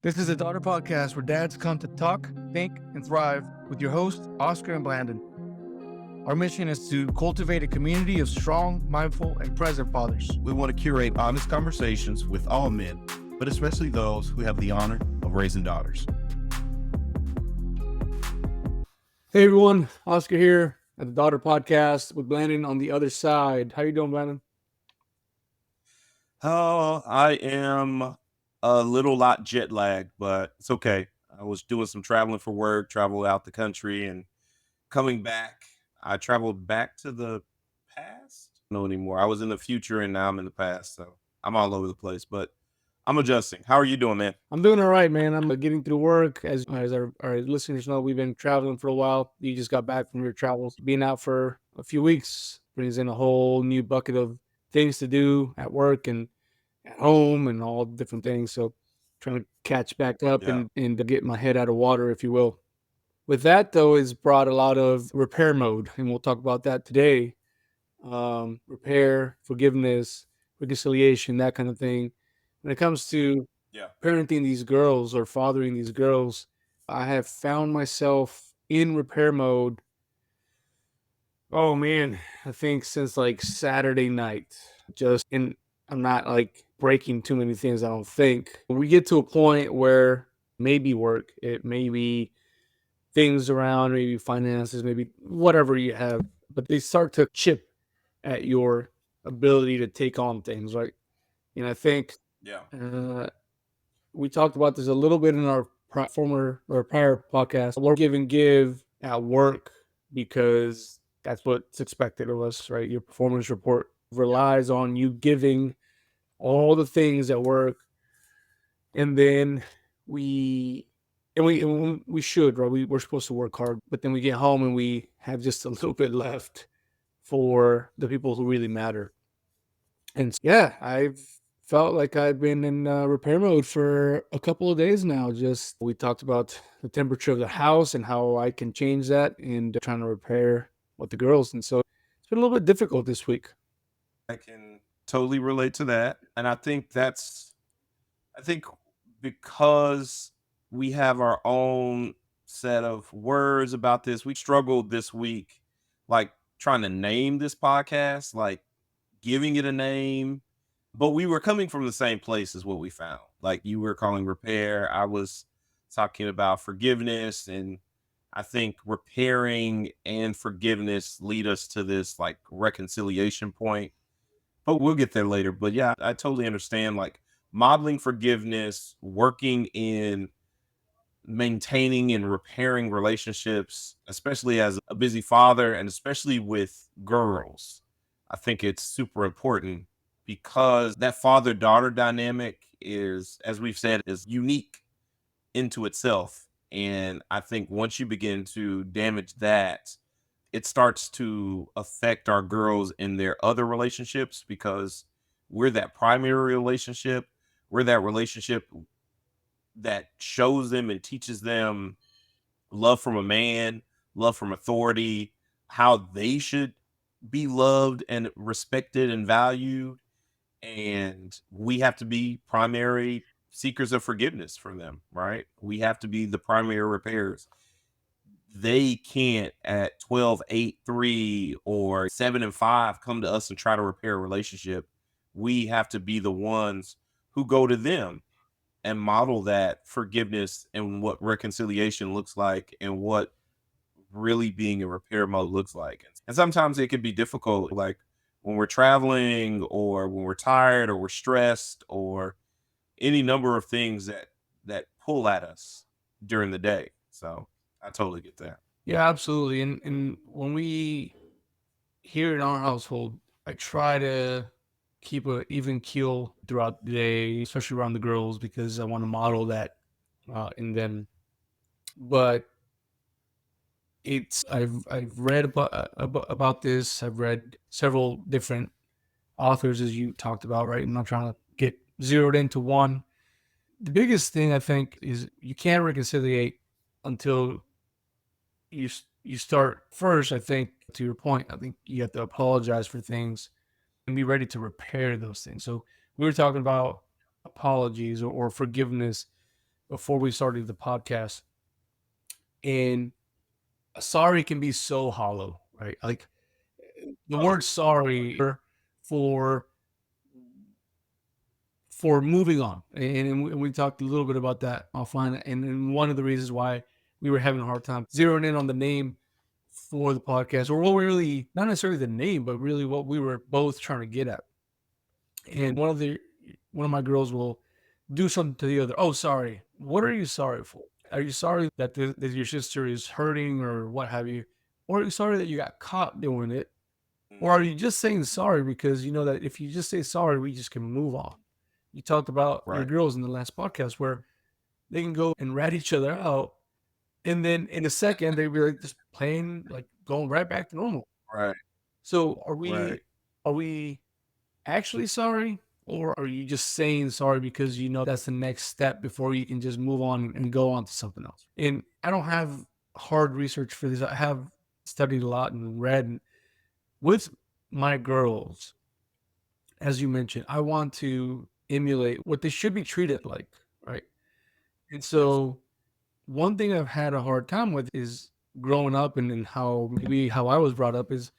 This is a daughter podcast where dads come to talk, think, and thrive with your hosts, Oscar and Blandon. Our mission is to cultivate a community of strong, mindful, and present fathers. We want to curate honest conversations with all men, but especially those who have the honor of raising daughters. Hey everyone, Oscar here at the Daughter Podcast with Blandon on the other side. How you doing, Blandon? Oh, I am a lot jet lagged, but it's okay. I was doing some traveling for work, travel out the country, and coming back. I traveled back to the past. No anymore. I was in the future and now I'm in the past, so I'm all over the place. But I'm adjusting. How are you doing, man? I'm doing all right, man. I'm getting through work. As our listeners know, we've been traveling for a while. You just got back from your travels. Being out for a few weeks brings in a whole new bucket of things to do at work and at home and all different things. So trying to catch back up Yeah. and to get my head out of water, if you will. With that, though, is brought a lot of repair mode, and we'll talk about that today. Repair, forgiveness, reconciliation, that kind of thing. When it comes to Yeah. parenting these girls or fathering these girls, I have found myself in repair mode. Oh man, I think since like Saturday night, and I'm not like breaking too many things. I don't think we get to a point where maybe work, it may be things around, maybe finances, maybe whatever you have, but they start to chip at your ability to take on things, right? And I think Yeah. we talked about this a little bit in our prior podcast. We're give and give at work because that's what's expected of us, right? Your performance report relies on you giving all the things at work, and then we we should, right? We're supposed to work hard, but then we get home and we have just a little bit left for the people who really matter. And yeah, I've felt like I've been in repair mode for a couple of days now. Just we talked about the temperature of the house and how I can change that and trying to repair with the girls. And so it's been a little bit difficult this week. I can totally relate to that. And I think because we have our own set of words about this, we struggled this week, like trying to name this podcast, like giving it a name. But we were coming from the same place as what we found. Like you were calling repair. I was talking about forgiveness. And I think repairing and forgiveness lead us to this like reconciliation point, but we'll get there later. But yeah, I totally understand like modeling forgiveness, working in maintaining and repairing relationships, especially as a busy father and especially with girls. I think it's super important because that father daughter dynamic is, as we've said, is unique into itself. And I think once you begin to damage that, it starts to affect our girls in their other relationships because we're that primary relationship. We're that relationship that shows them and teaches them love from a man, love from authority, how they should be loved and respected and valued. And we have to be primary seekers of forgiveness for them, right? We have to be the primary repairs. They can't at 12, 8, 3, or 7 and 5 come to us and try to repair a relationship. We have to be the ones who go to them and model that forgiveness and what reconciliation looks like and what really being in repair mode looks like. And sometimes it can be difficult, like when we're traveling or when we're tired or we're stressed or any number of things that pull at us during the day. So I totally get that. Yeah, absolutely. And when we here in our household, I try to keep a even keel throughout the day, especially around the girls, because I want to model that in them. But I've read about this. I've read several different authors, as you talked about, right? I'm not trying to get zeroed into one. The biggest thing I think is you can't reconciliate until you start first. I think, to your point, I think you have to apologize for things and be ready to repair those things. So we were talking about apologies or forgiveness. before we started the podcast, and sorry can be so hollow, right? Like the word sorry for for moving on, and we talked a little bit about that offline, and one of the reasons why we were having a hard time zeroing in on the name for the podcast, or what we really, not necessarily the name, but really what we were both trying to get at. And one of my girls will do something to the other. Oh, sorry. What are you sorry for? Are you sorry that that your sister is hurting or what have you? Or are you sorry that you got caught doing it? Or are Mhm. you just saying sorry because you know that if you just say sorry, we just can move on? You talked about your Right. girls in the last podcast where they can go and rat each other out, and then in a second they be like just playing, like going right back to normal. Right. So Right. are we actually sorry, or are you just saying sorry because you know that's the next step before you can just move on and go on to something else? And I don't have hard research for this. I have studied a lot and read. And with my girls, as you mentioned, I want to emulate what they should be treated like, right? And Yes. so one thing I've had a hard time with is growing up, and how maybe how I was brought up is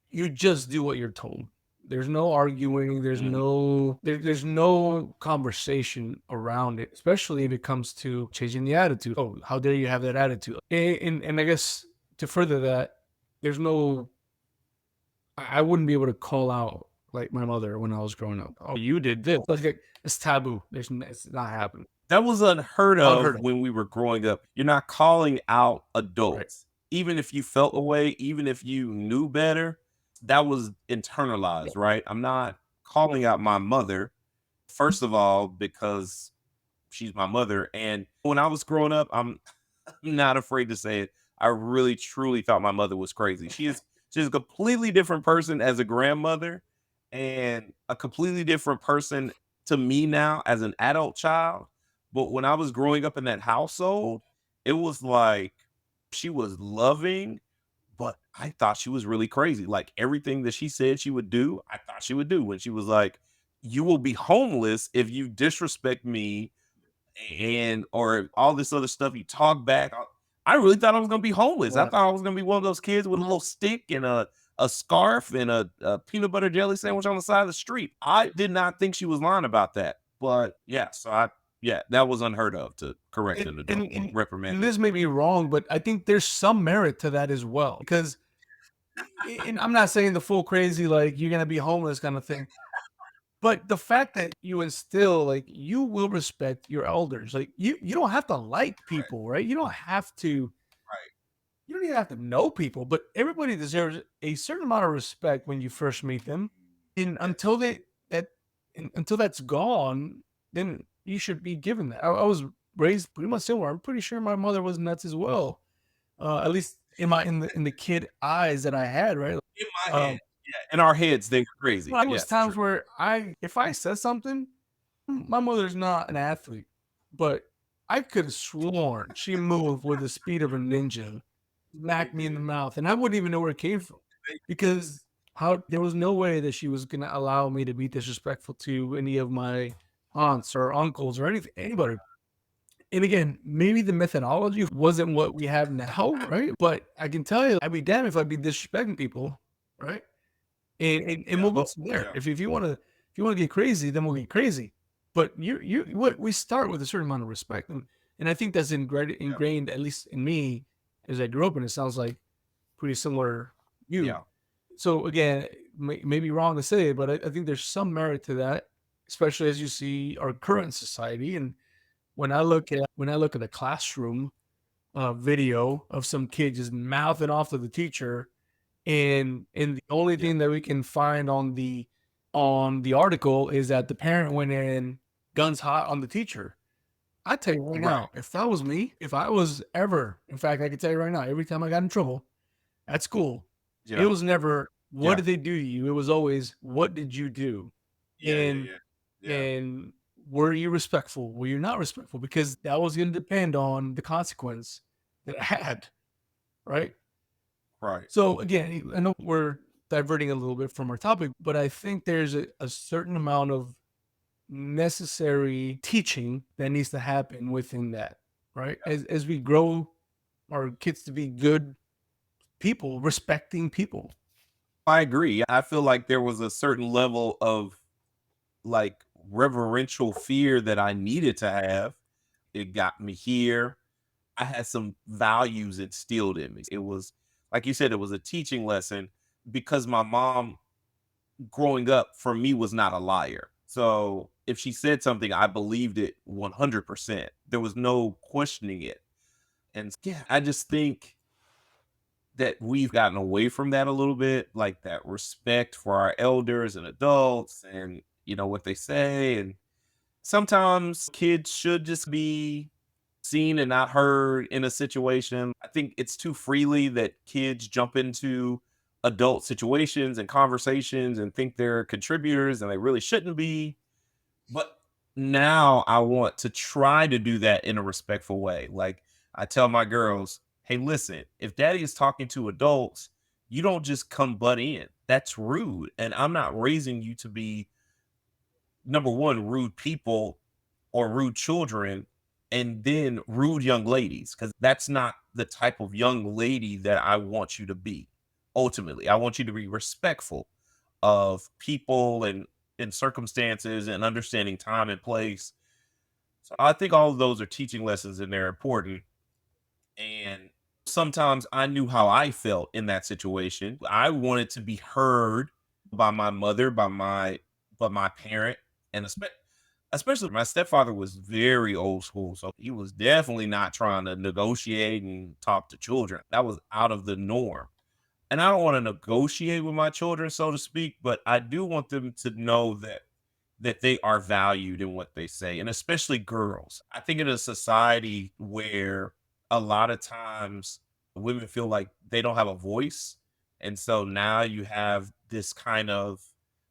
you just do what you're told. There's no arguing. Mhm. There's no conversation around it, especially if it comes to changing the attitude. Oh, how dare you have that attitude? And I guess to further that, there's no. I wouldn't be able to call out like my mother when I was growing up. Oh, you did this. Like it's taboo. It's not happening. That was unheard of Unheard of. when we were growing up. You're not calling out Right. adults. Even if you felt a way, even if you knew better, that was internalized, right? I'm not calling out my mother, first of all, because she's my mother. And when I was growing up, I'm not afraid to say it. I really truly thought my mother was crazy. She's a completely different person as a grandmother and a completely different person to me now as an adult child. But when I was growing up in that household, it was like she was loving, but I thought she was really crazy. Like everything that she said she would do, I thought she would do. When she was like, "You will be homeless if you disrespect me and or all this other stuff. You talk back." I really thought I was gonna be homeless. I Right. thought I was gonna be one of those kids with a little stick and a scarf and a peanut butter jelly sandwich on the side of the street. I did not think she was lying about that. But yeah, yeah, that was unheard of to correct And, an adult, and, and, reprimand and an this may be wrong, but I think there's some merit to that as well. Because and I'm not saying the full crazy, like you're gonna be homeless kind of thing. But the fact that you instill, like, you will respect your elders. Like you don't have to like right, people, right? You don't have to. right. You don't even have to know people, but everybody deserves a certain amount of respect when you first meet them. And Yes. that until that's gone, then you should be given that. I was raised pretty much similar. I'm pretty sure my mother was nuts as well. At least in the kid eyes that I had, right? In my head. Um, Yeah. In our heads, they're crazy. well, it Yeah, was for sure. times where if I said something, my mother's not an athlete, but I could have sworn she moved with the speed of a ninja, They smacked me in the did. mouth, and I wouldn't even know where it came from because how there was no way that she was gonna allow me to be disrespectful to any of my aunts or uncles or anybody. And again, maybe the methodology wasn't what we have now, right? But I can tell you, I'd be damned if I'd be disrespecting people, right? And Yeah. we'll go from there. Yeah. If you wanna get crazy, then we'll get crazy. But you what we start with a certain amount of respect, and I think that's Yeah. ingrained at least in me as I grew up, and it sounds like pretty similar you. Yeah. So again, may be wrong to say it, but I think there's some merit to that, especially as you see our current society. And when I look at a classroom video of some kid just mouthing off to the teacher, and the only Yeah. thing that we can find on the article is that the parent went in guns hot on the teacher. I tell you right Right. now, if that was me, if I was ever, in fact, I can tell you right now, every time I got in trouble at school, it Yeah. was never what Yeah. did they do to you? It was always what did you do? Yeah. Yeah. And Yeah. Yeah. and were you respectful? Were you not respectful? Because that was going to depend on the consequence that I had, right? Right. So again, I know we're diverting a little bit from our topic, but I think there's a certain amount of necessary teaching that needs to happen within that, right? As we grow our kids to be good people, respecting people. I agree. I feel like there was a certain level of like reverential fear that I needed to have. It got me here. I had some values instilled in me. It was, like you said, it was a teaching lesson because my mom growing up for me was not a liar. So if she said something, I believed it 100%. There was no questioning it. And yeah, I just think that we've gotten away from that a little bit, like that respect for our elders and adults and, what they say. And sometimes kids should just be seen and not heard in a situation. I think it's too freely that kids jump into adult situations and conversations and think they're contributors and they really shouldn't be. But now I want to try to do that in a respectful way. Like I tell my girls, hey, listen, if daddy is talking to adults, you don't just come butt in. That's rude. And I'm not raising you to be, number one, rude people or rude children and then rude young ladies, because that's not the type of young lady that I want you to be. Ultimately, I want you to be respectful of people and circumstances and understanding time and place. So I think all of those are teaching lessons and they're important. And sometimes I knew how I felt in that situation. I wanted to be heard by my mother, by my parent, and especially my stepfather was very old school. So he was definitely not trying to negotiate and talk to children. That was out of the norm. And I don't want to negotiate with my children, so to speak, but I do want them to know that they are valued in what they say, and especially girls. I think in a society where a lot of times women feel like they don't have a voice, and so now you have this kind of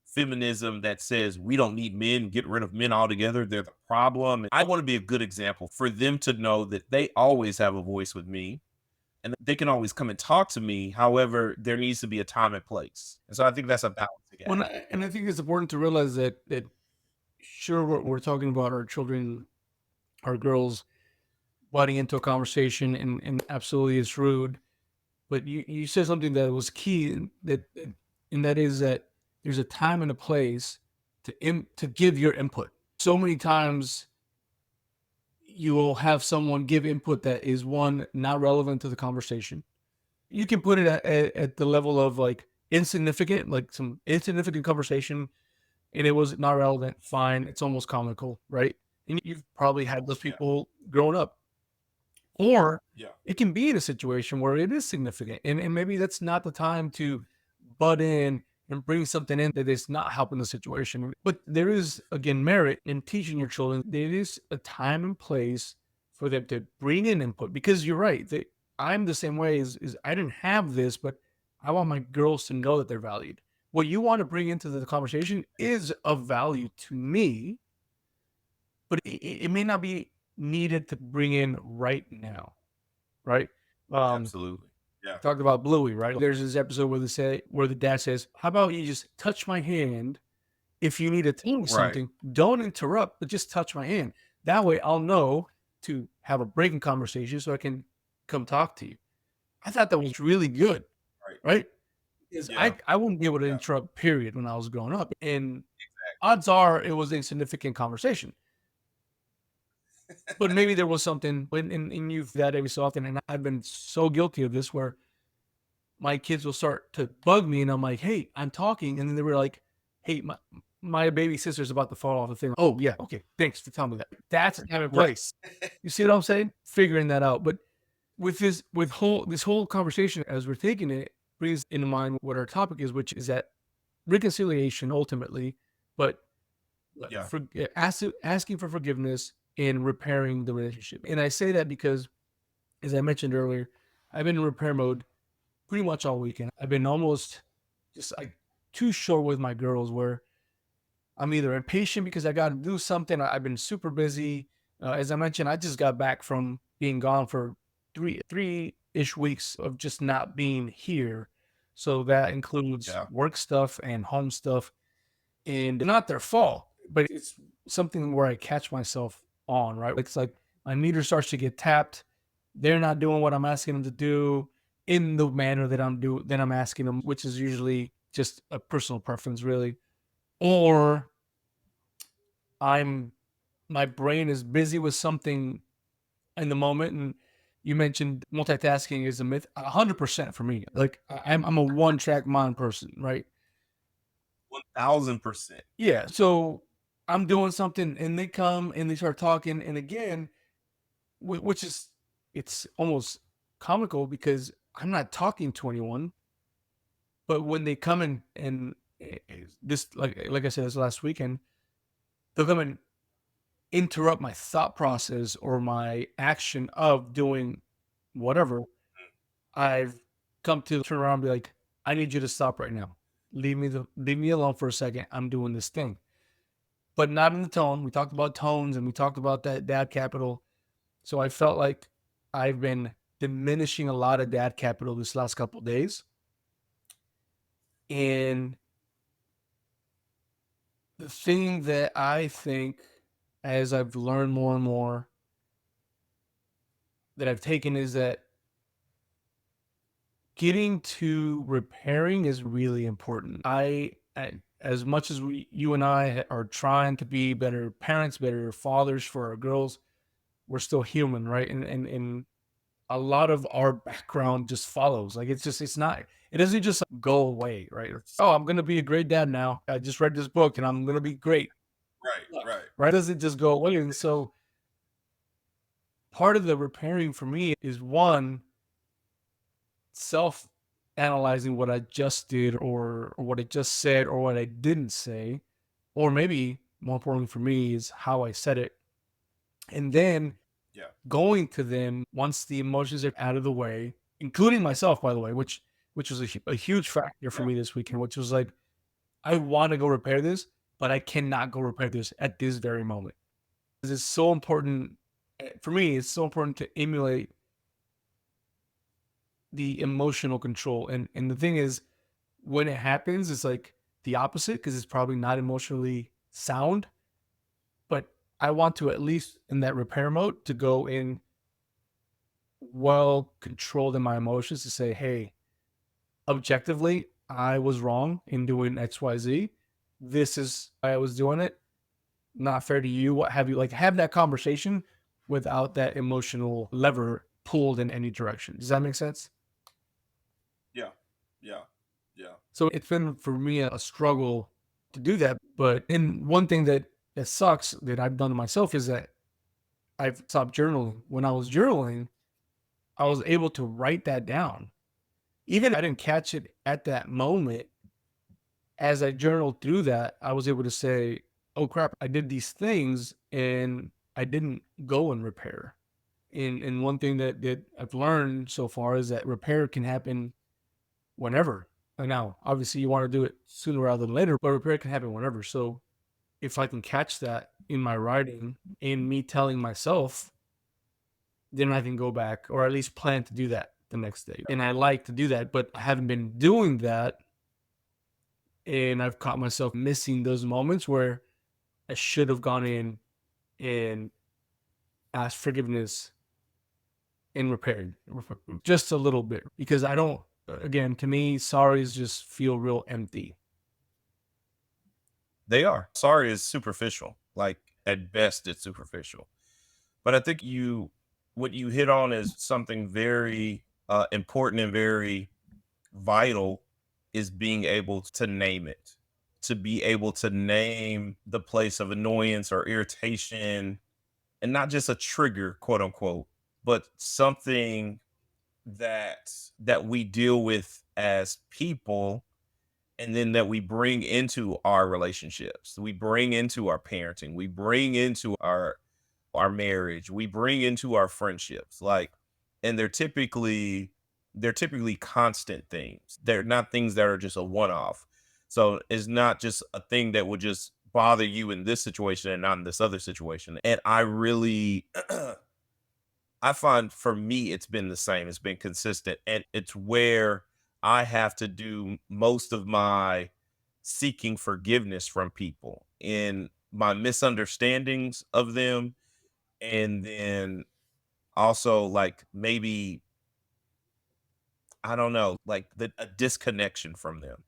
feminism that says we don't need men, get rid of men altogether, they're the problem. I want to be a good example for them to know that they always have a voice with me and they can always come and talk to me. However, there needs to be a time and place. And so I think that's a balancing Well, act. and I think it's important to realize that sure we're talking about our children, our girls butting into a conversation, and absolutely it's rude. But you said something that was key, and that is that there's a time and a place to give your input. So many times you will have someone give input that is one not relevant to the conversation. You can put it at the level of like insignificant, like some insignificant conversation, and it was not relevant. Fine, it's almost comical, right? And you've probably had those Yeah. people growing up. Or Yeah. it can be in a situation where it is significant, and maybe that's not the time to butt in and bring something in that is not helping the situation. But there is, again, merit in teaching your children. There is a time and place for them to bring in input because you're right. I'm the same way as I didn't have this, but I want my girls to know that they're valued. What you want to bring into the conversation is of value to me, but it may not be needed to bring in right now, right? Absolutely. Yeah. Talked about Bluey, right? There's this episode where the dad says, "How about you just touch my hand if you need to tell me Right. something? Don't interrupt, but just touch my hand. That way, I'll know to have a breaking conversation so I can come talk to you." I thought that was really good, Right. right? Because Yeah. I wouldn't be able to Yeah. interrupt. Period. When I was growing up, and odds are it was a significant conversation. But maybe there was something when and you've that every so often, and I've been so guilty of this where my kids will start to bug me, and I'm like, "Hey, I'm talking," and then they were like, "Hey, my baby sister's about to fall off the thing." Oh yeah, okay, thanks for telling me that. That's a time and Right. place. You see what I'm saying? Figuring that out. But with this whole conversation as we're taking it brings into mind what our topic is, which is that reconciliation ultimately, but Yeah. asking for forgiveness and repairing the relationship. And I say that because, as I mentioned earlier, I've been in repair mode pretty much all weekend. I've been almost just like too short with my girls where I'm either impatient because I got to do something. I've been super busy. As I mentioned, I just got back from being gone for three-ish weeks of just not being here. So that includes Yeah. work stuff and home stuff, and not their fault. but it's something where I catch myself on, right? It's like my meter starts to get tapped. They're not doing what I'm asking them to do in the manner that I'm asking them, which is usually just a personal preference, really. Or I'm my brain is busy with something in the moment. And you mentioned multitasking is a myth. 100% for me. Like I'm a one track mind person, right? 1000%. Yeah. So I'm doing something and they come and they start talking. And again, which is, it's almost comical because I'm not talking to anyone, but when they come in and this, like I said, this last weekend, they'll come and interrupt my thought process or my action of doing whatever. I've come to turn around and be like, I need you to stop right now. Leave me alone for a second. I'm doing this thing. But not in the tone. We talked about tones and we talked about that dad capital. So I felt like I've been diminishing a lot of dad capital this last couple of days. And the thing that I think, as I've learned more and more, that I've taken is that getting to repairing is really important. As much as you and I are trying to be better parents, better fathers for our girls, we're still human, right? And a lot of our background just follows. Like it's not, it doesn't just go away, right? Oh, I'm gonna be a great dad now. I just read this book and I'm gonna be great. Right, Look, right. right? It doesn't just go away. And so part of the repairing for me is one, self analyzing what I just did or what I just said or what I didn't say, or maybe more importantly for me is how I said it. And then Yeah. going to them once the emotions are out of the way, including myself, by the way, which was a huge factor for Yeah. me this weekend, which was like, I want to go repair this, but I cannot go repair this at this very moment. Because it's so important for me, it's so important to emulate the emotional control. And the thing is, when it happens, it's like the opposite because it's probably not emotionally sound. But I want to, at least in that repair mode, to go in well controlled in my emotions to say, hey, objectively, I was wrong in doing XYZ. This is why I was doing it. Not fair to you. What have you, like, have that conversation without that emotional lever pulled in any direction. Does that make sense? Yeah. Yeah. Yeah. So it's been for me a struggle to do that. But and one thing that sucks that I've done to myself is that I've stopped journaling. When I was journaling, I was able to write that down. Even if I didn't catch it at that moment, as I journaled through that, I was able to say, oh crap, I did these things and I didn't go and repair. And one thing that I've learned so far is that repair can happen whenever. And now, obviously, you want to do it sooner rather than later, but repair can happen whenever. So if I can catch that in my writing, in me telling myself, then I can go back or at least plan to do that the next day. And I like to do that, but I haven't been doing that. And I've caught myself missing those moments where I should have gone in and asked forgiveness and repaired just a little bit because I don't, again, to me, sorries just feel real empty. They are. Sorry is superficial. Like at best, it's superficial. But I think what you hit on is something very important and very vital is being able to name it, to be able to name the place of annoyance or irritation, and not just a trigger, quote unquote, but something that we deal with as people and then that we bring into our relationships, we bring into our parenting, we bring into our marriage, we bring into our friendships. Like, and they're typically constant things. They're not things that are just a one-off. So it's not just a thing that would just bother you in this situation and not in this other situation. And I really I find for me, it's been the same. It's been consistent. And it's where I have to do most of my seeking forgiveness from people in my misunderstandings of them, and then also like maybe I don't know, like a disconnection from them.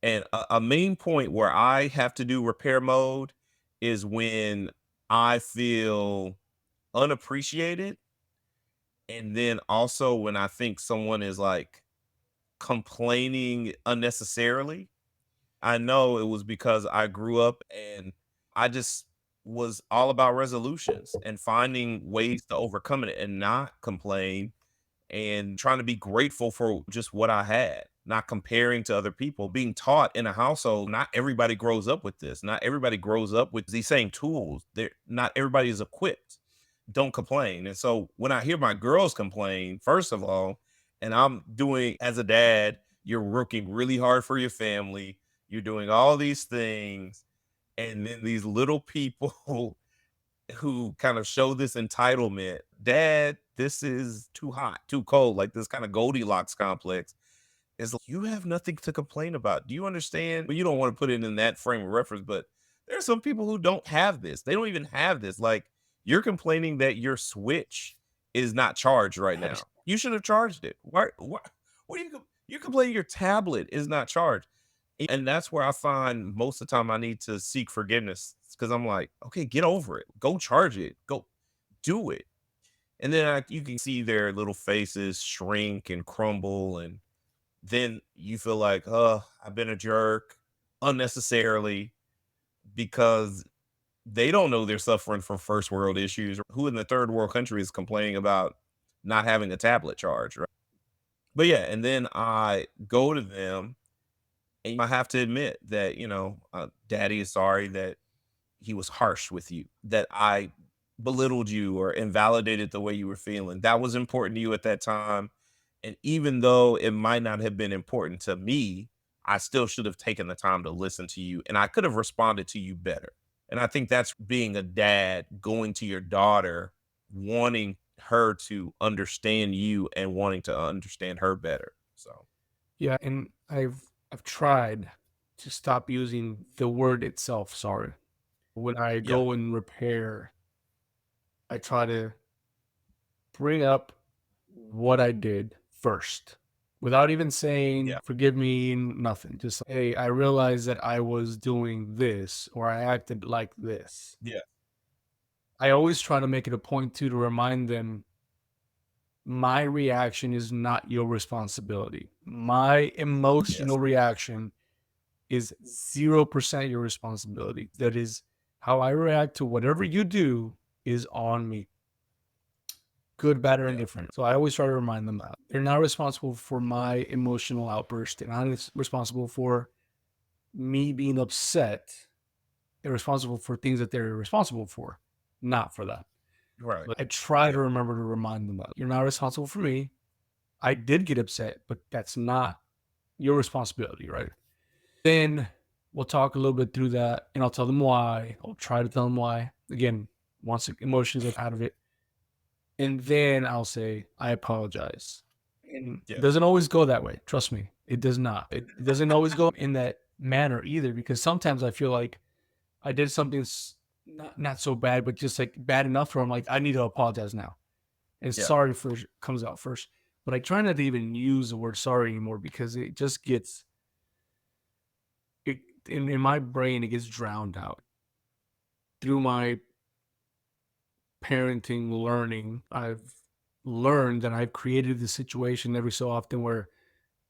And a main point where I have to do repair mode is when I feel unappreciated. And then also when I think someone is like complaining unnecessarily. I know it was because I grew up and I just was all about resolutions and finding ways to overcome it and not complain and trying to be grateful for just what I had, not comparing to other people, being taught in a household. Not everybody grows up with this. Not everybody grows up with these same tools. Not everybody is equipped. Don't complain. And so when I hear my girls complain, first of all, and I'm doing as a dad, you're working really hard for your family, you're doing all these things, and then these little people who kind of show this entitlement. Dad, this is too hot, too cold, like this kind of Goldilocks complex. Is you have nothing to complain about. Do you understand? Well, you don't want to put it in that frame of reference, but there are some people who don't have this. They don't even have this. Like you're complaining that your switch is not charged right now. You should have charged it. What are you complaining your tablet is not charged? And that's where I find most of the time I need to seek forgiveness because I'm like, okay, get over it. Go charge it. Go do it. And then you can see their little faces shrink and crumble. And then you feel like, oh, I've been a jerk unnecessarily because they don't know they're suffering from first world issues. Who in the third world country is complaining about not having a tablet charge, right? But yeah, and then I go to them and I have to admit that, daddy is sorry that he was harsh with you, that I belittled you or invalidated the way you were feeling. That was important to you at that time. And even though it might not have been important to me, I still should have taken the time to listen to you and I could have responded to you better. And I think that's being a dad, going to your daughter, wanting her to understand you and wanting to understand her better. So, Yeah, and I've tried to stop using the word itself, sorry. When I yeah, go and repair, I try to bring up what I did first without even saying yeah, forgive me, nothing. Just hey, I realized that I was doing this or I acted like this. yeah, I always try to make it a point too to remind them my reaction is not your responsibility. My yes, emotional reaction is 0% your responsibility. That is how I react to whatever you do is on me, good, bad, or yeah, indifferent. So I always try to remind them that they're not responsible for my emotional outburst. They're not responsible for me being upset. They're responsible for things that they're responsible for, not for that. right, But I try to yeah, remember to remind them that you're not responsible for me. I did get upset, but that's not your responsibility, right? Then we'll talk a little bit through that and I'll tell them why. I'll try to tell them why. Again, once emotions are out of it. And then I'll say, I apologize. And it yes, doesn't always go that way. Trust me, it does not. It doesn't always go in that manner either, because sometimes I feel like I did something not so bad, but just like bad enough where I'm like, I need to apologize now. And yeah, sorry first comes out first. But I try not to even use the word sorry anymore because it just gets it in my brain, it gets drowned out through my parenting learning. I've learned that I've created the situation every so often where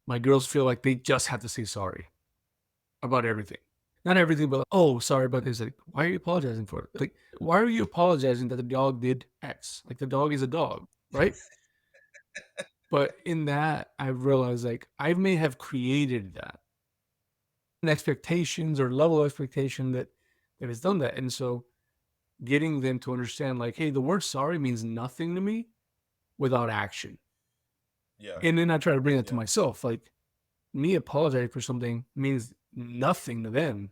my girls feel like they just have to say sorry about everything. Not everything, but like, oh, sorry about this. Like, why are you apologizing for it? Like, why are you apologizing that the dog did X? Like, the dog is a dog, right? But in that, I've realized like I may have created that an expectations or level of expectation that has done that. And so getting them to understand like, hey, the word sorry means nothing to me without action. yeah, And then I try to bring that to yeah, myself. Like me apologizing for something means nothing to them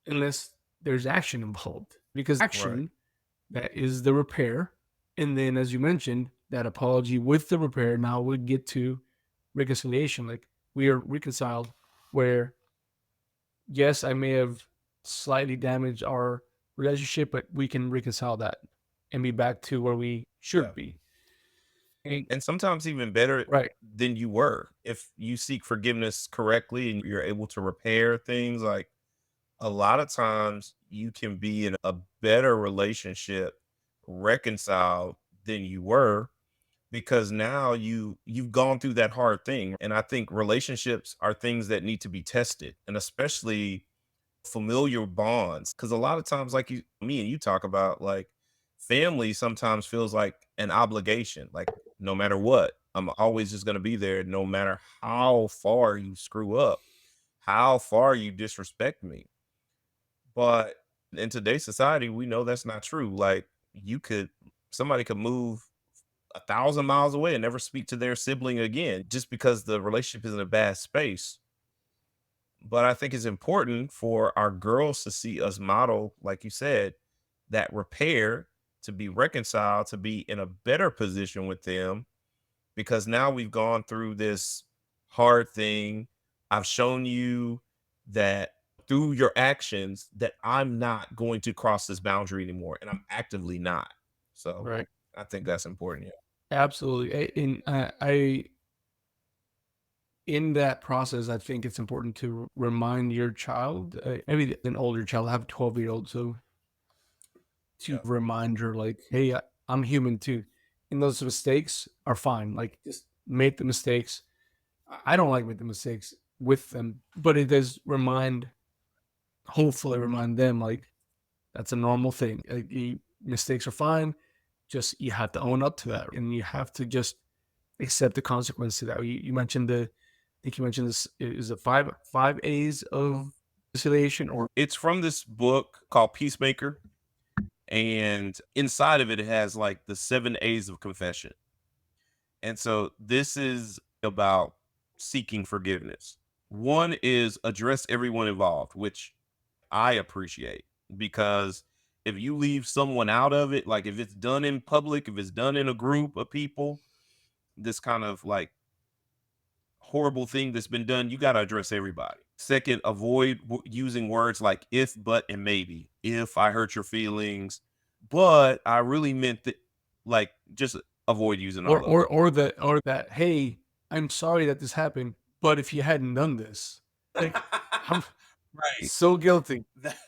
unless there's action involved. Because right, action, that is the repair. And then as you mentioned, that apology with the repair now would get to reconciliation. Like we are reconciled where yes, I may have slightly damaged our relationship, but we can reconcile that and be back to where we should be. And sometimes even better Right. than you were. If you seek forgiveness correctly and you're able to repair things, like a lot of times you can be in a better relationship, reconciled than you were because now you've gone through that hard thing. And I think relationships are things that need to be tested, and especially familiar bonds, because a lot of times, like you me and you talk about, like, family sometimes feels like an obligation, like no matter what I'm always just going to be there, no matter how far you screw up, how far you disrespect me. But in today's society we know that's not true. Like, you could somebody could move 1,000 miles away and never speak to their sibling again just because the relationship is in a bad space. But I think it's important for our girls to see us model, like you said, that repair, to be reconciled, to be in a better position with them, because now we've gone through this hard thing. I've shown you that through your actions that I'm not going to cross this boundary anymore, and I'm actively not. So Right. I think that's important. Yeah. Absolutely. And I in that process, I think it's important to remind your child, maybe an older child. I have a 12-year-old, so to Yeah. remind her, like, hey, I'm human too. And those mistakes are fine. Like, just make the mistakes. I don't like making mistakes with them, but it does hopefully remind them, like, that's a normal thing. Mistakes are fine. Just you have to own up to that, and you have to just accept the consequence to that. You mentioned I think you mentioned this is a five A's of reconciliation, or It's from this book called Peacemaker. And inside of it, it has like the 7 A's of confession. And so this is about seeking forgiveness. One is address everyone involved, which I appreciate, because if you leave someone out of it, like if it's done in public, if it's done in a group of people, this kind of like horrible thing that's been done, you got to address everybody. Second, avoid using words like if, but, and maybe. If I hurt your feelings, but I really meant that, like, just avoid using all those. or that, hey, I'm sorry that this happened, but if you hadn't done this, like, I'm Right. so guilty. That,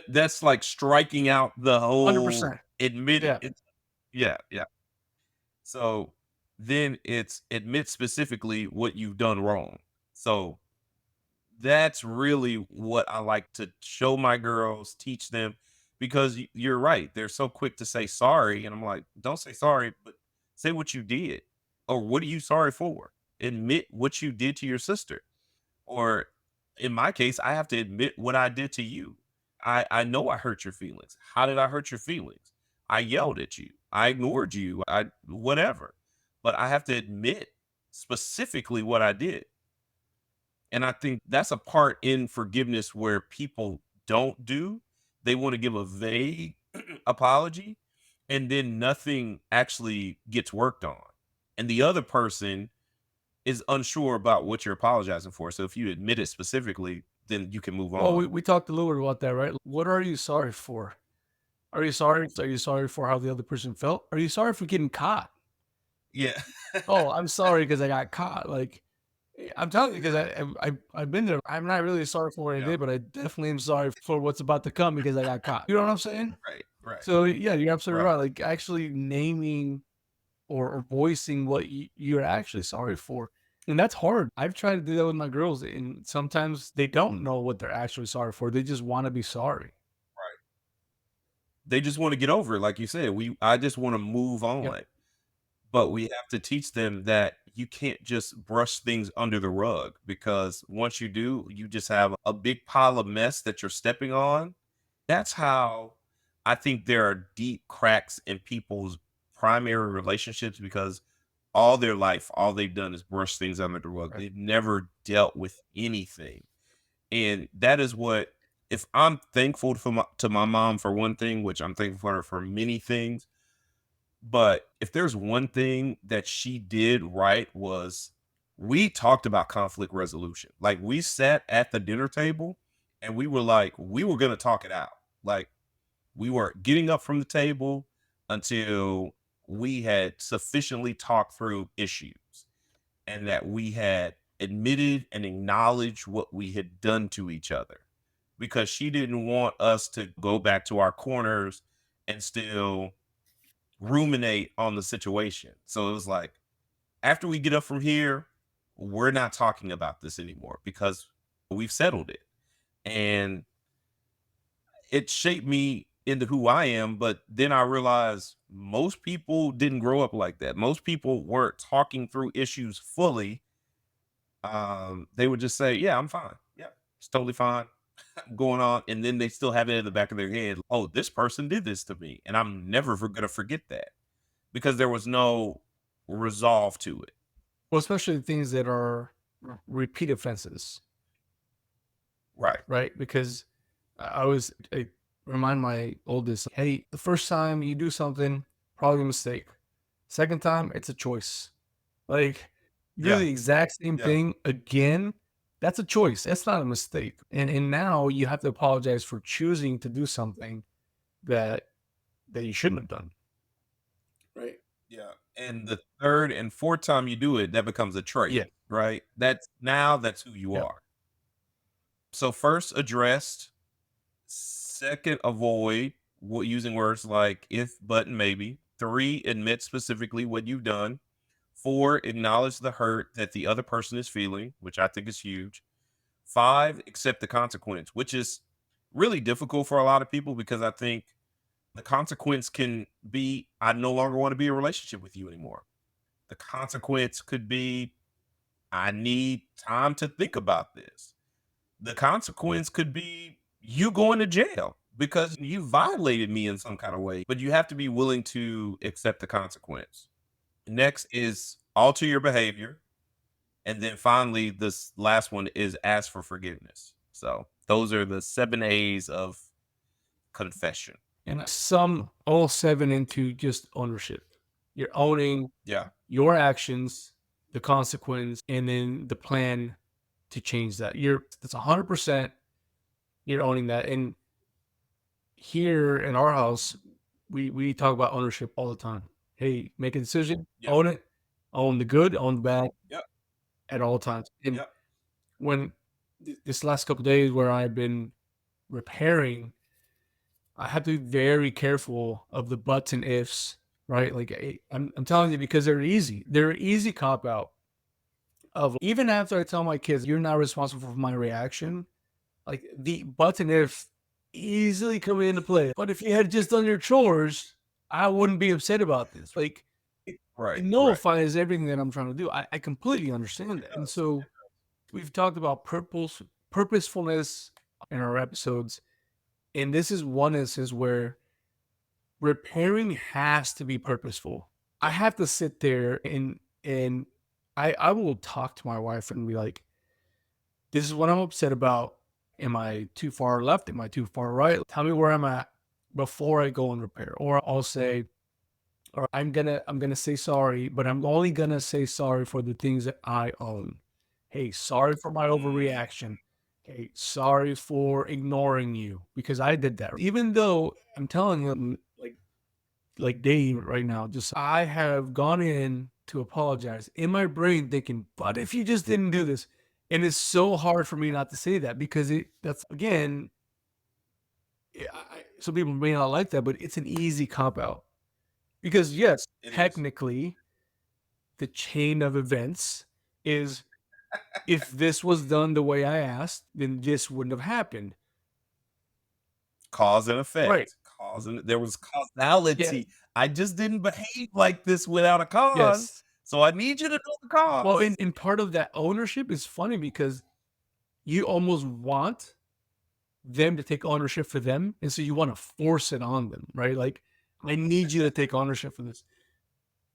that's like striking out the whole 100%. admit Yeah. it. Yeah, yeah. So then it's admit specifically what you've done wrong. So that's really what I like to show my girls, teach them, because you're right. They're so quick to say sorry. And I'm like, don't say sorry, but say what you did. Or what are you sorry for? Admit what you did to your sister. Or in my case, I have to admit what I did to you. I know I hurt your feelings. How did I hurt your feelings? I yelled at you. I ignored you. I whatever. But I have to admit specifically what I did. And I think that's a part in forgiveness where people don't do. They want to give a vague apology, and then nothing actually gets worked on. And the other person is unsure about what you're apologizing for. So if you admit it specifically, then you can move Well, on. we talked a little bit about that, right? What are you sorry for? Are you sorry? Are you sorry for how the other person felt? Are you sorry for getting caught? Yeah. Oh, I'm sorry because I got caught. Like, I'm telling you, because I've been there. I'm not really sorry for what I Yeah. did, but I definitely am sorry for what's about to come because I got caught. You know what I'm saying? Right. Right. So yeah, you're absolutely Right. right. Like, actually naming or voicing what you're actually sorry for, and that's hard. I've tried to do that with my girls, and sometimes they don't know what they're actually sorry for. They just want to be sorry. Right. They just want to get over it. Like you said, I just want to move Yep. on. But we have to teach them that you can't just brush things under the rug, because once you do, you just have a big pile of mess that you're stepping on. That's how I think there are deep cracks in people's primary relationships, because all their life, all they've done is brush things under the rug. Right. They've never dealt with anything. And that is what, if I'm thankful to my mom for one thing, which I'm thankful for her for many things, but if there's one thing that she did right, was we talked about conflict resolution. Like, we sat at the dinner table and we were like, we were going to talk it out. Like we were getting up from the table until we had sufficiently talked through issues and that we had admitted and acknowledged what we had done to each other because she didn't want us to go back to our corners and still ruminate on the situation. So it was like, after we get up from here, we're not talking about this anymore because we've settled it. And it shaped me into who I am. But then I realized most people didn't grow up like that. Most people weren't talking through issues fully. They would just say, "Yeah, I'm fine. Yeah, it's totally fine. Going on," and then they still have it in the back of their head. Oh, this person did this to me, and I'm never gonna forget that because there was no resolve to it. Well, especially things that are repeat offenses, Right. right? Because I remind my oldest, hey, the first time you do something, probably a mistake. Second time, it's a choice. Like, you do Yeah. the exact same Yeah. thing again. That's a choice. That's not a mistake. And now you have to apologize for choosing to do something that you shouldn't have done. Right. Yeah. And the third and fourth time you do it, that becomes a trait, Yeah. right? That's who you Yeah. are. So first addressed, second avoid using words like if, but, and maybe. Three, admit specifically what you've done. Four, acknowledge the hurt that the other person is feeling, which I think is huge. Five, accept the consequence, which is really difficult for a lot of people because I think the consequence can be I no longer want to be in a relationship with you anymore. The consequence could be I need time to think about this. The consequence could be you going to jail because you violated me in some kind of way, but you have to be willing to accept the consequence. Next is alter your behavior. And then finally, this last one is ask for forgiveness. So those are the 7 A's of confession. And sum all seven into just ownership. You're owning Yeah. your actions, the consequence, and then the plan to change that. That's 100%. You're owning that. And here in our house, we talk about ownership all the time. Hey, make a decision, Yeah. own it, own the good, own the bad Yep. at all times. And Yep. when this last couple days where I've been repairing, I have to be very careful of the buts and ifs, right? Like I'm telling you because they're easy. They're an easy cop out of even after I tell my kids you're not responsible for my reaction, like the buts and if easily come into play. But if you had just done your chores, I wouldn't be upset about this. Like it Right. Right. nullifies everything that I'm trying to do. I completely understand It that. And does. so we've talked about purposefulness in our episodes. And this is one instance where repairing has to be purposeful. I have to sit there and I will talk to my wife and be like, this is what I'm upset about. Am I too far left? Am I too far right? Tell me where I'm at before I go and repair. Or I'll say, or I'm gonna say sorry, but I'm only gonna say sorry for the things that I own. Hey, sorry for my Mm, overreaction. Hey, sorry for ignoring you because I did that. Even though I'm telling you, like Dave right now, just I have gone in to apologize in my brain thinking, but if you just didn't do this, and it's so hard for me not to say that because that's again, some people may not like that, but it's an easy cop out because yes, it is. technically, the chain of events is if this was done the way I asked, then this wouldn't have happened. Cause and Right. effect. There was Yeah. causality. I just didn't behave like this without a cause. Yes. So I need you to know the Well, cause. and part of that ownership is funny because you almost want them to take ownership for them, and so you wanna force it on them, right? Like, "I need you to take ownership for this,"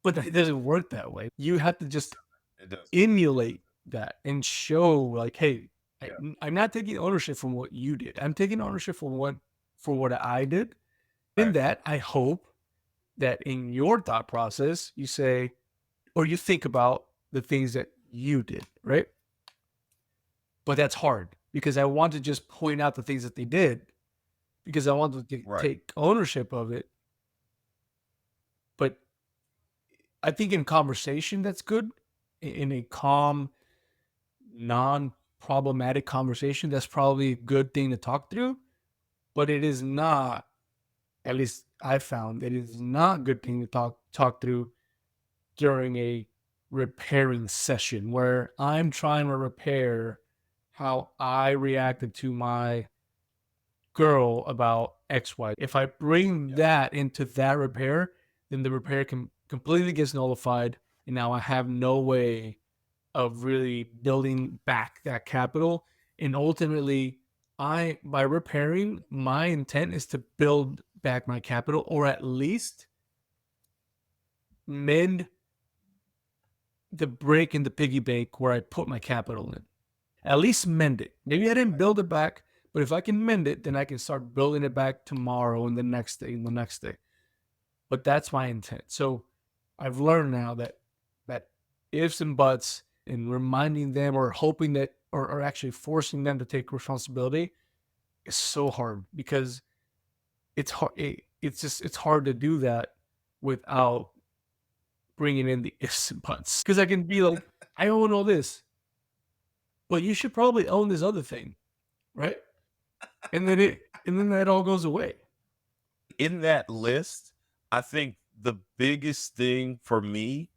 but it doesn't work that way. You have to just It does. emulate that and show like, "Hey, Yeah. I'm not taking ownership from what you did. I'm taking ownership for what I did." In Right. that, I hope that in your thought process, you say or you think about the things that you did, right? But that's hard because I want to just point out the things that they did because I want to Right. take ownership of it. But I think in conversation, that's good. In a calm, non problematic conversation, that's probably a good thing to talk through. But it is not, at least I found, it is not a good thing to talk through during a repairing session where I'm trying to repair how I reacted to my girl about XY. If I bring Yeah. that into that repair, then the repair can completely gets nullified. And now I have no way of really building back that capital. And ultimately, by repairing, my intent is to build back my capital or at least mend the break in the piggy bank where I put my capital in. At least mend it. Maybe I didn't build it back, but if I can mend it, then I can start building it back tomorrow and the next day and the next day. But that's my intent. So I've learned now that ifs and buts and reminding them or hoping that or actually forcing them to take responsibility is so hard because it's hard. It's just it's hard to do that without bringing in the ifs and buts. Because I can be like, I own all this, but you should probably own this other thing, right? And then that all goes away. In that list, I think the biggest thing for me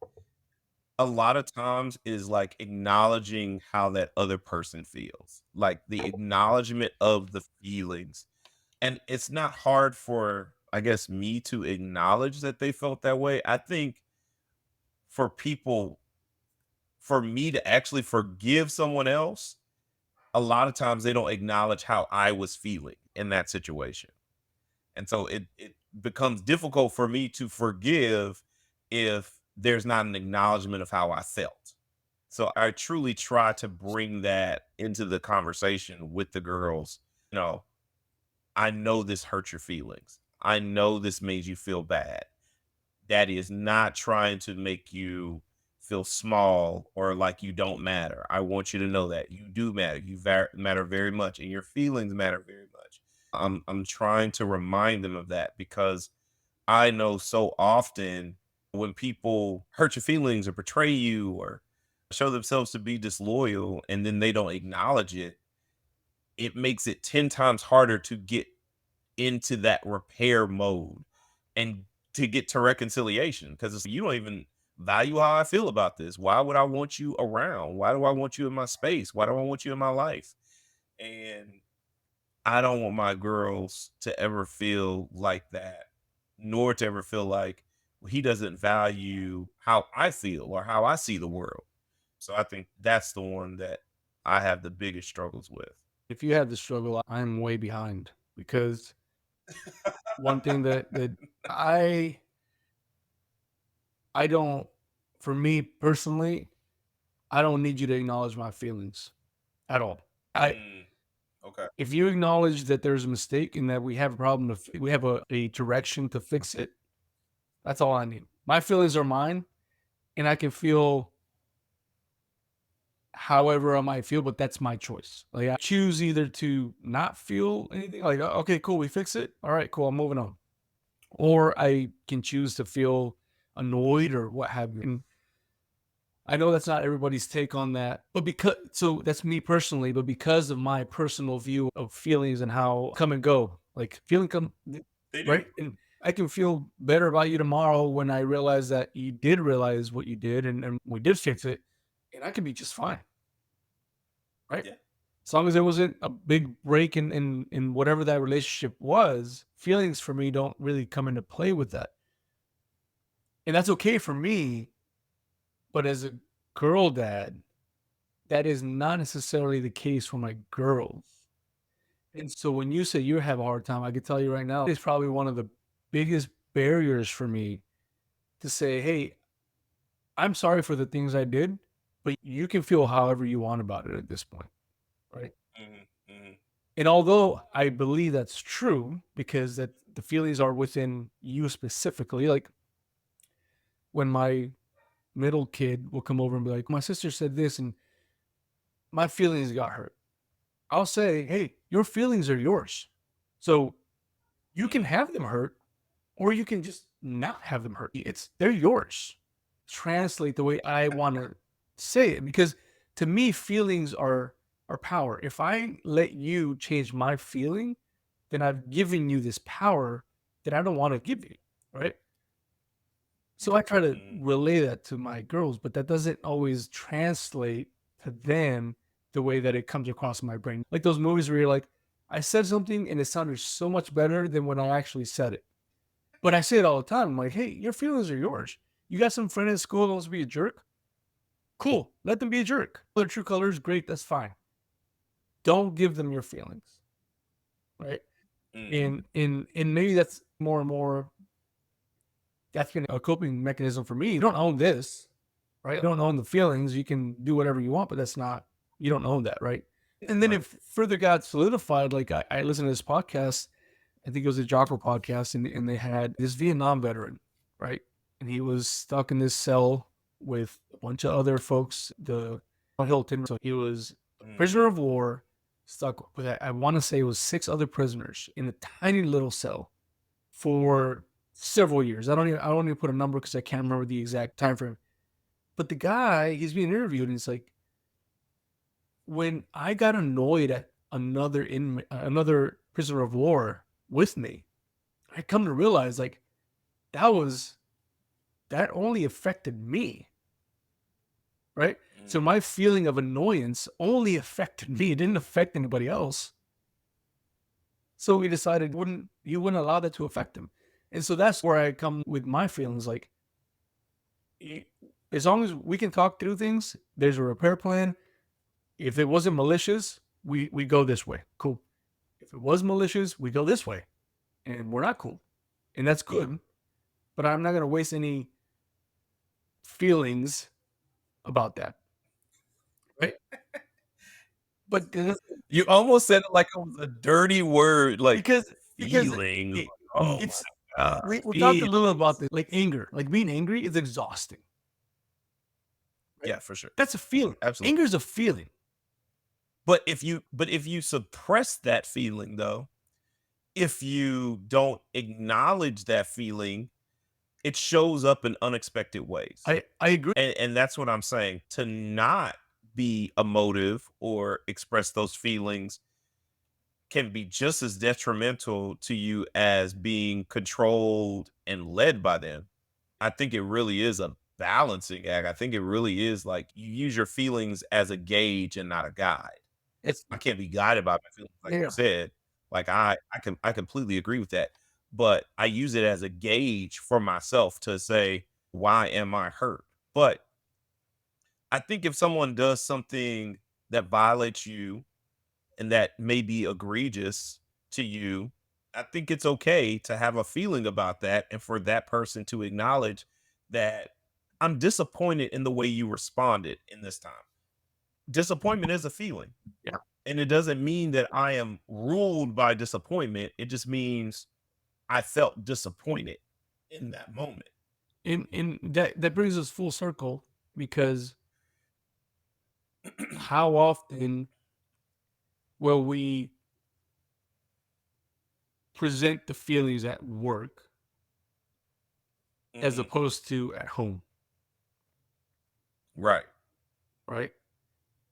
a lot of times is like acknowledging how that other person feels, like the acknowledgement of the feelings. And it's not hard for, I guess, me to acknowledge that they felt that way. I think for people, for me to actually forgive someone else, a lot of times they don't acknowledge how I was feeling in that situation. And so it becomes difficult for me to forgive if there's not an acknowledgement of how I felt. So I truly try to bring that into the conversation with the girls. You know, I know this hurt your feelings. I know this made you feel bad. Daddy is not trying to make you feel small or like you don't matter. I want you to know that you do matter. You matter very much, and your feelings matter very much. I'm trying to remind them of that because I know so often when people hurt your feelings or betray you or show themselves to be disloyal and then they don't acknowledge it, it makes it 10 times harder to get into that repair mode and to get to reconciliation because you don't even value how I feel about this. Why would I want you around? Why do I want you in my space? Why do I want you in my life? And I don't want my girls to ever feel like that, nor to ever feel like he doesn't value how I feel or how I see the world. So I think that's the one that I have the biggest struggles with. If you have the struggle, I'm way behind because one thing that I I don't for me personally, I don't need you to acknowledge my feelings at all. I Mm, okay. If you acknowledge that there's a mistake and that we have a problem we have a direction to fix it, that's all I need. My feelings are mine and I can feel however I might feel, but that's my choice. Like I choose either to not feel anything, like okay, cool, we fix it. All right, cool, I'm moving on. Or I can choose to feel annoyed or what have you. And I know that's not everybody's take on that, but because so that's me personally, but because of my personal view of feelings and how come and go, like feeling come They do. right, and I can feel better about you tomorrow when I realize that you did realize what you did and we did fix it, and I can be just fine, right? Yeah. As long as there wasn't a big break in whatever that relationship was, feelings for me don't really come into play with that, and that's okay for me. But as a girl dad, that is not necessarily the case for my girls. And so when you say you have a hard time, I can tell you right now, it's probably one of the biggest barriers for me to say, hey, I'm sorry for the things I did, but you can feel however you want about it at this point. Right. Mhm, mhm. And although I believe that's true, because that the feelings are within you specifically, like when my middle kid will come over and be like, my sister said this and my feelings got hurt. I'll say, hey, your feelings are yours. So You can have them hurt, or you can just not have them hurt. They're yours. Translate the way I want to say it, because to me, feelings are power. If I let you change my feeling, then I've given you this power that I don't want to give you, right? So I try to Mm. relay that to my girls, but that doesn't always translate to them the way that it comes across in my brain. Like those movies where you're like, I said something and it sounded so much better than when I actually said it. But I say it all the time. I'm like, hey, your feelings are yours. You got some friend at school that wants to be a jerk? Cool. Let them be a jerk. Their true colors, great. That's fine. Don't give them your feelings. Right. Mm. And maybe that's more and more that's a coping mechanism for me. You don't own this, right? You don't own the feelings. You can do whatever you want, but that's not, you don't own that, right? And then Right. if further got solidified, like I listened to this podcast, I think it was a Jocko podcast, and they had this Vietnam veteran, right? And he was stuck in this cell with a bunch of other folks, the Hilton. So he was a prisoner Mm. of war, stuck with, I want to say it was 6 other prisoners in a tiny little cell for several years. I don't even put a number because I can't remember the exact time frame. But the guy, he's being interviewed, and he's like, when I got annoyed at another prisoner of war with me, I come to realize like that was that only affected me, right? So Mm. my feeling of annoyance only affected me. It didn't affect anybody else. So we decided you wouldn't allow that to affect him. And so that's where I come with my feelings. Like, as long as we can talk through things, there's a repair plan. If it wasn't malicious, we go this way. Cool. If it was malicious, we go this way. And we're not cool. And that's good. But I'm not gonna waste any feelings about that. Right. But You almost said it like it was a dirty word, like because feelings. it, Oh it's my god, we talked a feelings. little about this, like anger. Like being angry is exhausting. Right? Yeah, for sure. That's a feeling. Absolutely. Anger is a feeling. But if you suppress that feeling though, if you don't acknowledge that feeling, it shows up in unexpected ways. I agree. And that's what I'm saying. To not be emotive or express those feelings can be just as detrimental to you as being controlled and led by them. I think it really is a balancing act. I think it really is like you use your feelings as a gauge and not a guide. It's I can't be guided by my feelings, like you yeah. said. Like I completely agree with that. But I use it as a gauge for myself to say, why am I hurt? But I think if someone does something that violates you and that may be egregious to you, I think it's okay to have a feeling about that and for that person to acknowledge that I'm disappointed in the way you responded in this time. Disappointment is a feeling. Yeah. And it doesn't mean that I am ruled by disappointment. It just means I felt disappointed in that moment. And that brings us full circle because how often will we present the feelings at work as Mhm. opposed to at home, Right. right?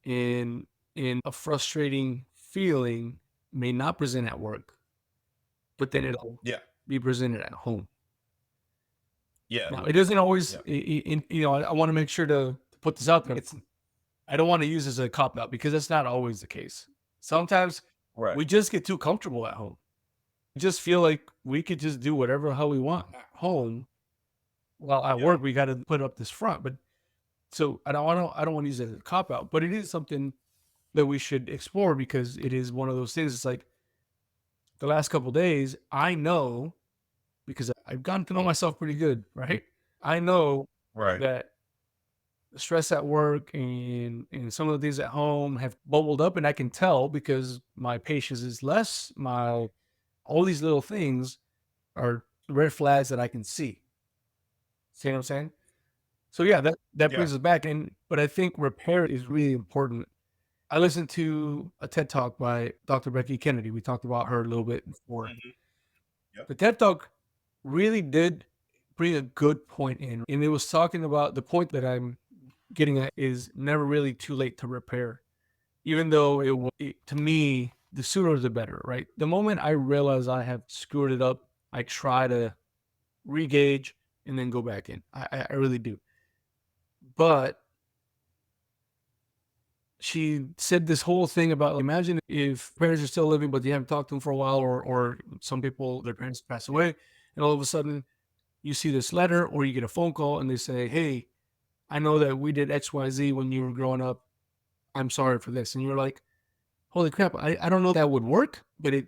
And in a frustrating feeling may not present at work, but then it'll Yeah. be presented at home. Yeah. Now, it doesn't always, Yeah. I want to make sure to put this out there. I don't want to use this as a cop out because that's not always the case. Sometimes Right. we just get too comfortable at home. We just feel like we could just do whatever how we want at home. While at Yeah. work, we got to put up this front. But so I don't want to use it as a cop out, but it is something that we should explore because it is one of those things. It's like the last couple of days, I know because I've gotten to know myself pretty good, right? I know Right. that the stress at work and some of the things at home have bubbled up, and I can tell because my patience is less. My all these little things are red flags that I can see. See what I'm saying? So yeah, that Yeah. brings us back. And but I think repair is really important. I listened to a TED talk by Dr. Becky Kennedy. We talked about her a little bit before. Mhm. Yep. The TED Talk really did bring a good point in, and it was talking about the point that I'm getting at is never really too late to repair. Even though to me, the sooner the better, right? The moment I realize I have screwed it up, I try to regauge and then go back in. I really do. But she said this whole thing about imagine if parents are still living, but you haven't talked to them for a while, or some people, their parents pass away, and all of a sudden you see this letter or you get a phone call and they say, hey, I know that we did XYZ when you were growing up. I'm sorry for this. And you're like, holy crap, I don't know if that would work, but it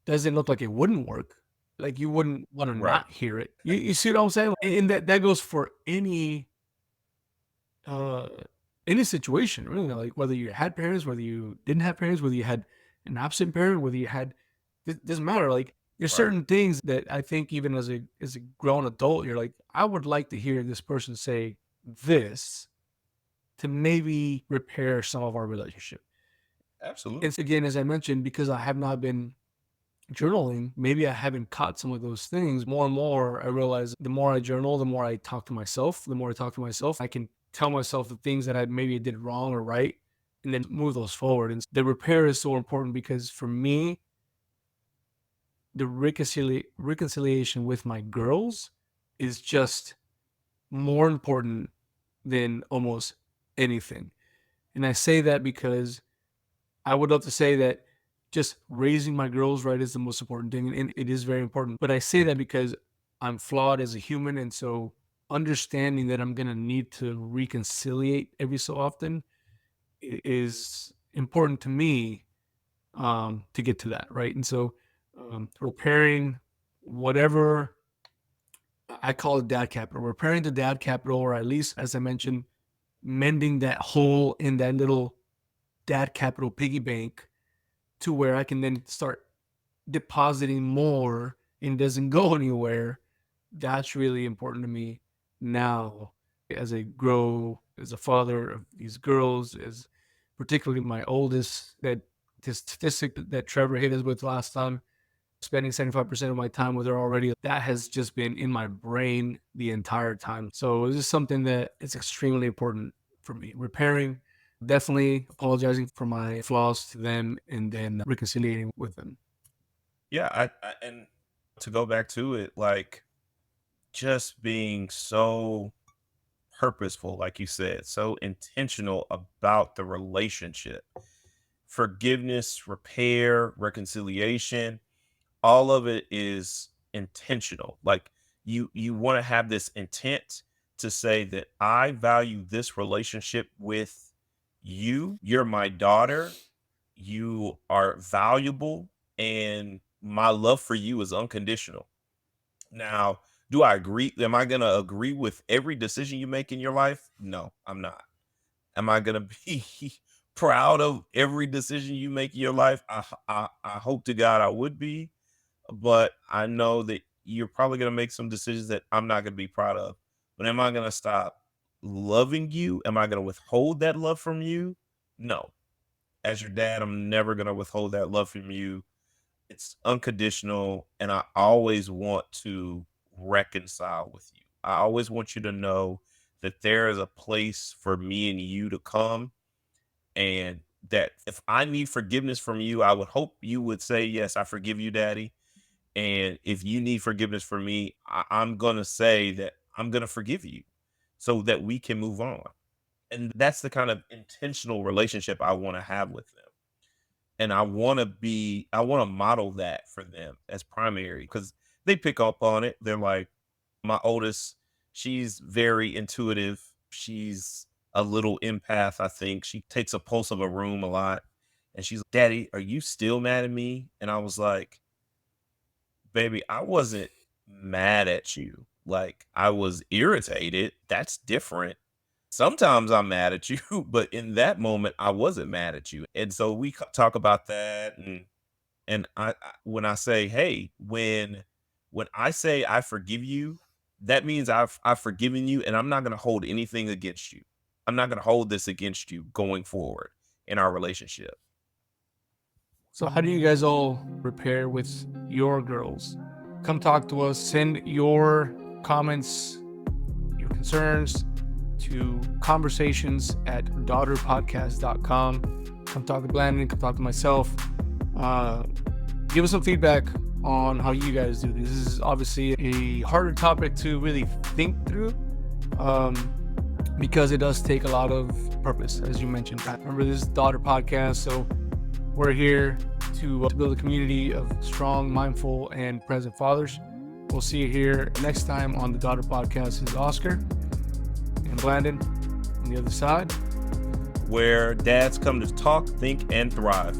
doesn't look like it wouldn't work. Like you wouldn't want to Right. not hear it. You see what I'm saying? And that goes for uh any situation, really. Like whether you had parents, whether you didn't have parents, whether you had an absent parent, whether you had it doesn't matter. Like there's Right. certain things that I think even as a grown adult, you're like, I would like to hear this person say this to maybe repair some of our relationship. Absolutely. It's again, as I mentioned, because I have not been journaling, maybe I haven't caught some of those things. More and more, I realize the more I journal, the more I talk to myself. The more I talk to myself, I can tell myself the things that I maybe did wrong or right, and then move those forward. And the repair is so important because for me, the reconciliation with my girls is just more important than almost anything. And I say that because I would love to say that just raising my girls right is the most important thing, and it is very important. But I say that because I'm flawed as a human, and so understanding that I'm gonna need to reconciliate every so often is important to me to get to that right. And so repairing whatever I call it dad capital, repairing the dad capital, or at least, as I mentioned, mending that hole in that little dad capital piggy bank to where I can then start depositing more and doesn't go anywhere. That's really important to me now as I grow as a father of these girls, as particularly my oldest, that the statistic that Trevor hit us with last time, spending 75% of my time with her already, that has just been in my brain the entire time. So it's just something that is extremely important for me. Repairing, definitely apologizing for my flaws to them, and then reconciliating with them. Yeah. And to go back to it, like just being so purposeful, like you said, so intentional about the relationship, forgiveness, repair, reconciliation, all of it is intentional. Like you want to have this intent to say that I value this relationship with you. You're my daughter. You are valuable, and my love for you is unconditional. Now, do I agree? Am I going to agree with every decision you make in your life? No, I'm not. Am I going to be proud of every decision you make in your life? I hope to God I would be, but I know that you're probably going to make some decisions that I'm not going to be proud of. But am I going to stop loving you? Am I going to withhold that love from you? No. As your dad, I'm never going to withhold that love from you. It's unconditional, and I always want to reconcile with you. I always want you to know that there is a place for me and you to come, and that if I need forgiveness from you, I would hope you would say, yes, I forgive you, daddy. And if you need forgiveness from me, I'm going to say that I'm going to forgive you so that we can move on. And that's the kind of intentional relationship I want to have with them. And I want to model that for them as primary because they pick up on it. They're like, my oldest, she's very intuitive. She's a little empath, I think. She takes a pulse of a room a lot. And she's like, Daddy, are you still mad at me? And I was like, baby, I wasn't mad at you. Like, I was irritated. That's different. Sometimes I'm mad at you, but in that moment, I wasn't mad at you. And so we talk about that. And when I say, hey, when I say I forgive you, that means I've forgiven you, and I'm not going to hold anything against you. I'm not going to hold this against you going forward in our relationship. So how do you guys all repair with your girls? Come talk to us. Send your comments, your concerns to conversations@daughterpodcast.com. Come talk to Blandon, come talk to myself. Give us some feedback on how you guys do this. This is obviously a harder topic to really think through, because it does take a lot of purpose, as you mentioned. Remember, this is Daughter Podcast, so we're here to build a community of strong, mindful, and present fathers. We'll see you here next time on the Daughter Podcast. This is Oscar and Blandon on the other side, where dads come to talk, think, and thrive.